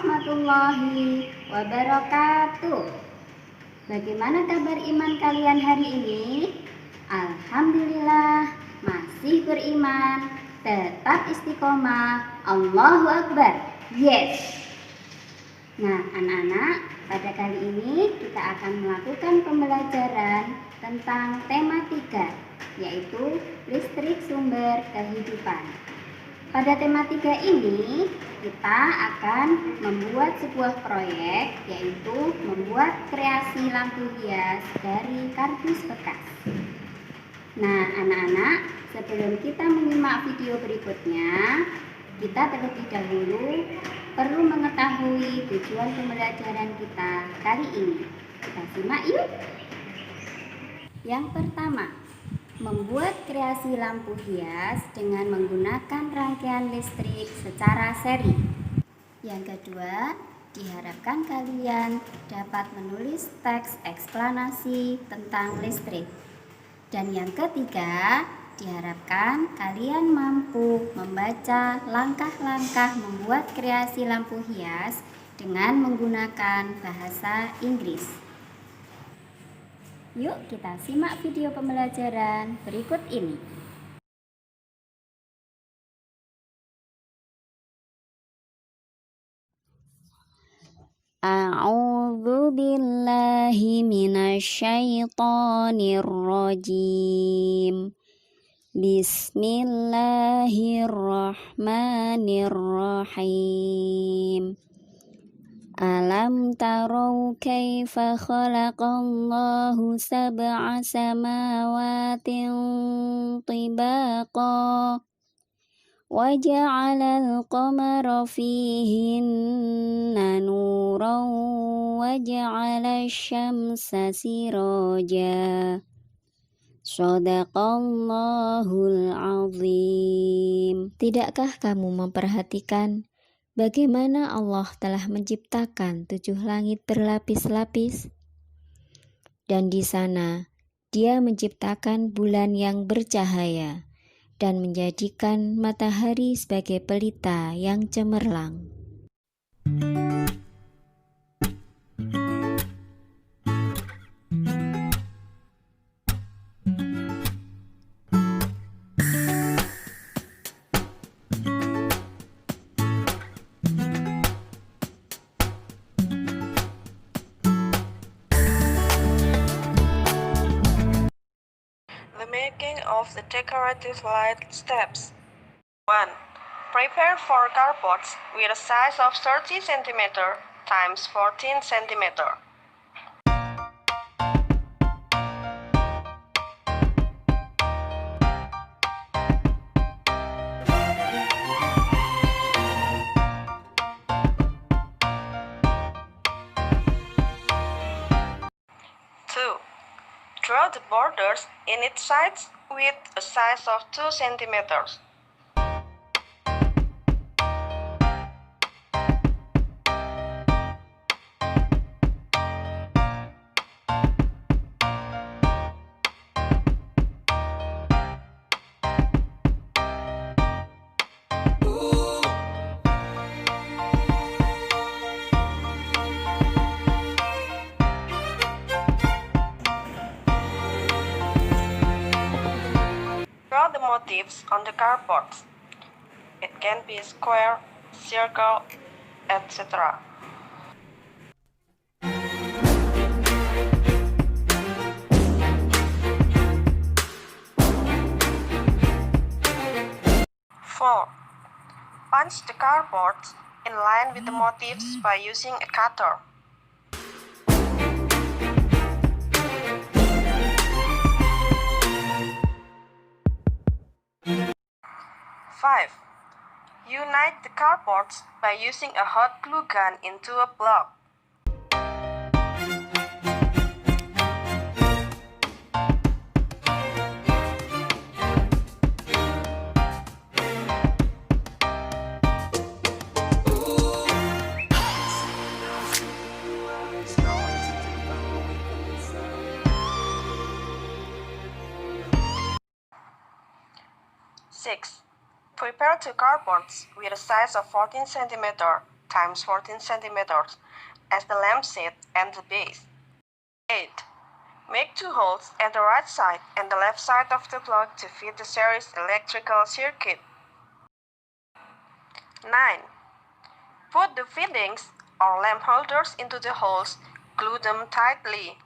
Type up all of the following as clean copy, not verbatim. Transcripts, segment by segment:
warahmatullahi wabarakatuh. Bagaimana kabar iman kalian hari ini? Alhamdulillah, masih beriman, tetap istiqomah, Allahu Akbar. Yes. Nah, anak-anak, pada kali ini kita akan melakukan pembelajaran tentang tema 3, yaitu listrik sumber kehidupan. Pada tema 3 ini, kita akan membuat sebuah proyek, yaitu membuat kreasi lampu hias dari kardus bekas. Nah, anak-anak, sebelum kita menyimak video berikutnya, kita terlebih dahulu perlu mengetahui tujuan pembelajaran kita kali ini. Kita simak yuk. Yang pertama, membuat kreasi lampu hias dengan menggunakan rangkaian listrik secara seri. Yang kedua, diharapkan kalian dapat menulis teks eksplanasi tentang listrik. Dan yang ketiga, diharapkan kalian mampu membaca langkah-langkah membuat kreasi lampu hias dengan menggunakan bahasa Inggris. Yuk kita simak video pembelajaran berikut ini. A'udzu billahi minasyaitonir rajim. Bismillahirrahmanirrahim. Alam tarau kaifa khalaqallahu sab'a samawatin tibaqa wa ja'alal qamara fihinna nuran wa ja'alash syamsa siraja. Shadaqallahul azim. Tidakkah kamu memperhatikan bagaimana Allah telah menciptakan 7 langit berlapis-lapis? Dan di sana Dia menciptakan bulan yang bercahaya dan menjadikan matahari sebagai pelita yang cemerlang. The making of the decorative light steps. 1. Prepare 4 cardboards with a size of 30 cm times 14 cm. 2. Draw the borders in its sides with a size of 2 cm. 'Draw the motifs on the cardboards. It can be a square, circle, etc. 4. Punch the cardboards in line with the motifs by using a cutter. 5. Unite the cardboards by using a hot glue gun into a block. 6. Prepare 2 cardboards with a size of 14 cm times 14 centimeters as the lampshade and the base. 8. Make 2 holes at the right side and the left side of the plug to fit the series electrical circuit. 9. Put the fittings or lamp holders into the holes, glue them tightly.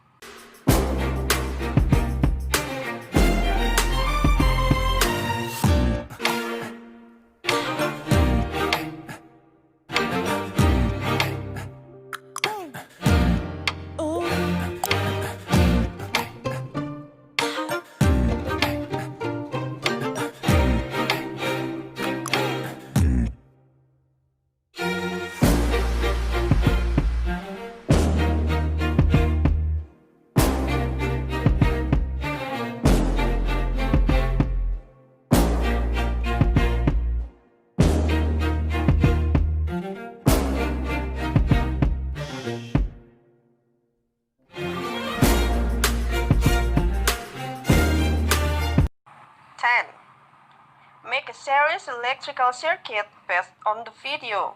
Make a series electrical circuit based on the video.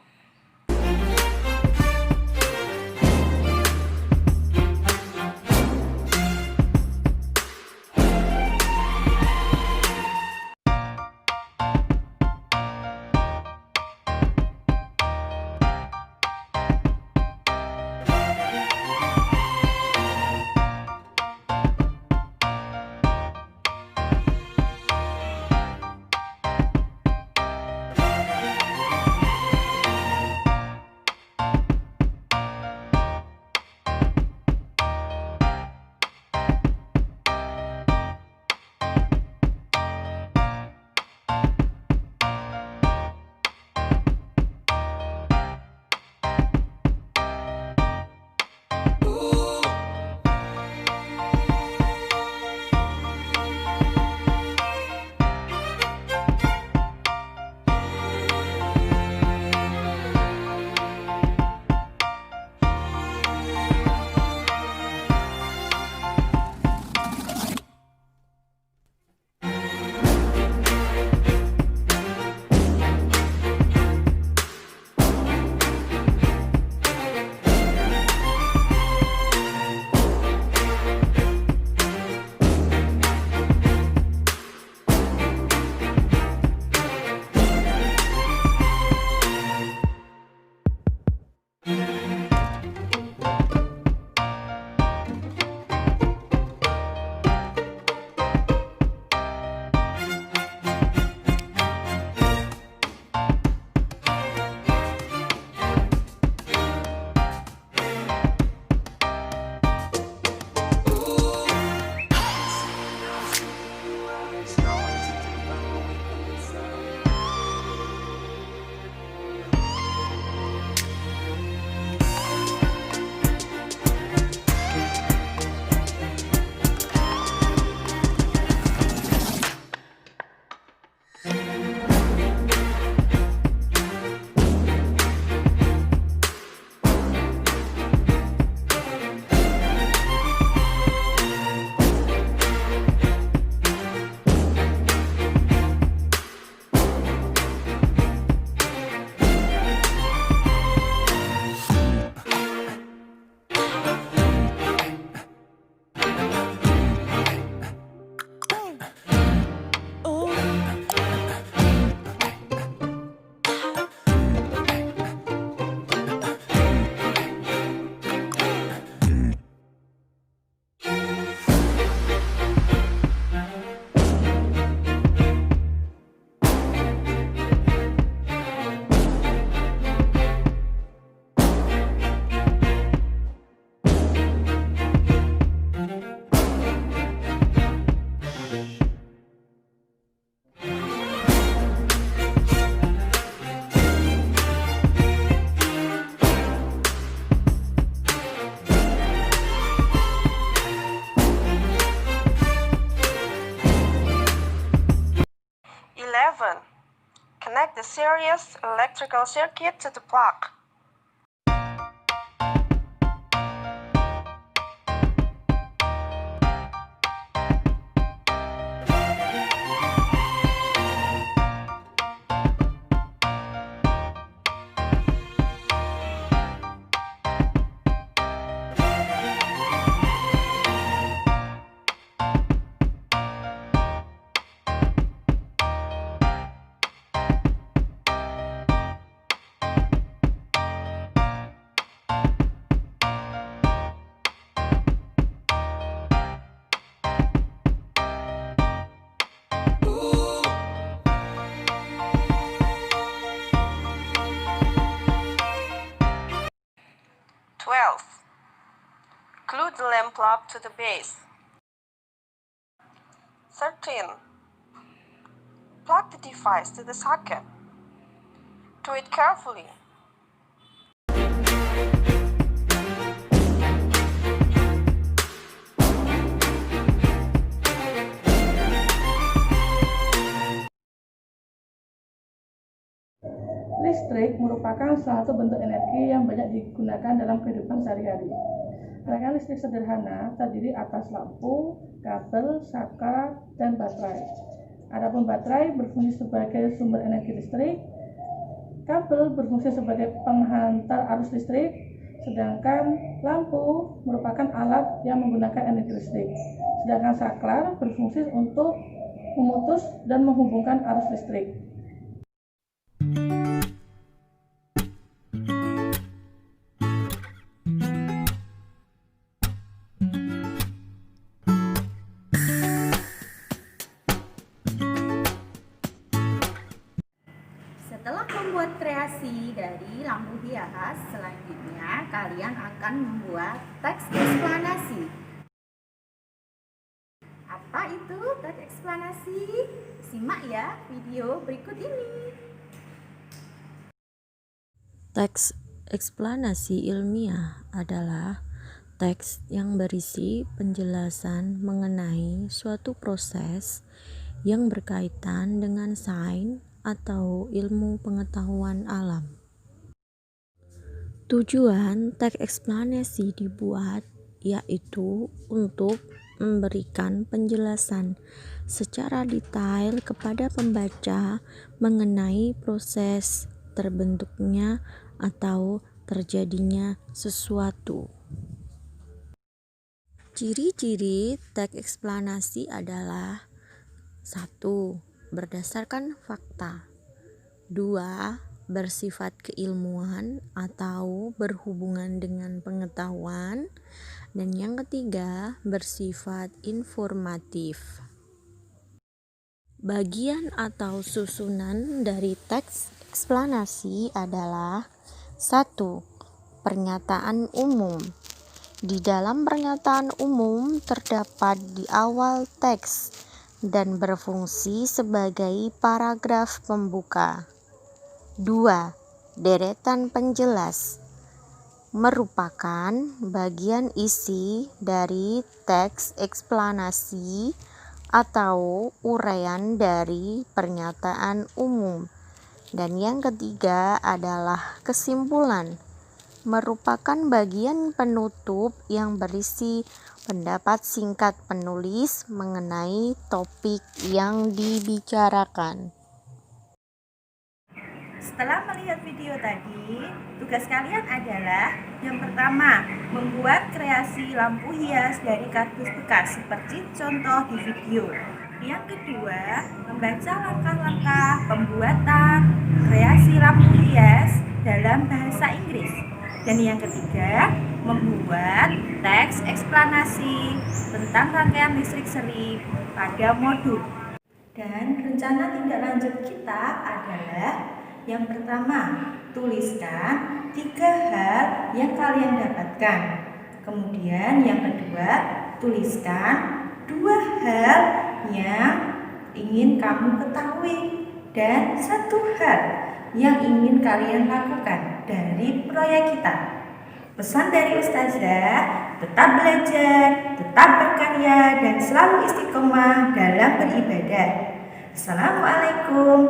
Connect the series electrical circuit to the plug. to the base. 13. Plug the device to the socket. Do it carefully. Listrik merupakan salah satu bentuk energi yang banyak digunakan dalam kehidupan sehari-hari. Rangkaian listrik sederhana terdiri atas lampu, kabel, saklar, dan baterai. Adapun baterai berfungsi sebagai sumber energi listrik, kabel berfungsi sebagai penghantar arus listrik, sedangkan lampu merupakan alat yang menggunakan energi listrik. Sedangkan saklar berfungsi untuk memutus dan menghubungkan arus listrik. Setelah membuat kreasi dari lampu hias, selanjutnya kalian akan membuat teks eksplanasi. Apa itu teks eksplanasi? Simak ya video berikut ini. Teks eksplanasi ilmiah adalah teks yang berisi penjelasan mengenai suatu proses yang berkaitan dengan sains atau ilmu pengetahuan alam. Tujuan teks eksplanasi dibuat yaitu untuk memberikan penjelasan secara detail kepada pembaca mengenai proses terbentuknya atau terjadinya sesuatu. Ciri-ciri teks eksplanasi adalah 1. Berdasarkan fakta. 2. Bersifat keilmuan atau berhubungan dengan pengetahuan. Dan yang ketiga, bersifat informatif. Bagian atau susunan dari teks eksplanasi adalah 1. Pernyataan umum. Di dalam pernyataan umum terdapat di awal teks dan berfungsi sebagai paragraf pembuka. 2. Deretan penjelas merupakan bagian isi dari teks eksplanasi atau uraian dari pernyataan umum. Dan yang ketiga adalah kesimpulan, merupakan bagian penutup yang berisi pendapat singkat penulis mengenai topik yang dibicarakan. Setelah melihat video tadi, tugas kalian adalah yang pertama, membuat kreasi lampu hias dari kardus bekas seperti contoh di video. Yang kedua, membaca langkah-langkah pembuatan kreasi lampu hias dalam bahasa Inggris. Dan yang ketiga, membuat teks eksplanasi tentang rangkaian listrik seri pada modul. Dan rencana tindak lanjut kita adalah yang pertama, tuliskan 3 hal yang kalian dapatkan. Kemudian yang kedua, tuliskan 2 hal yang ingin kamu ketahui dan 1 hal yang ingin kalian lakukan dari proyek kita. Pesan dari Ustazah, tetap belajar, tetap berkarya, dan selalu istiqomah dalam beribadah. Assalamualaikum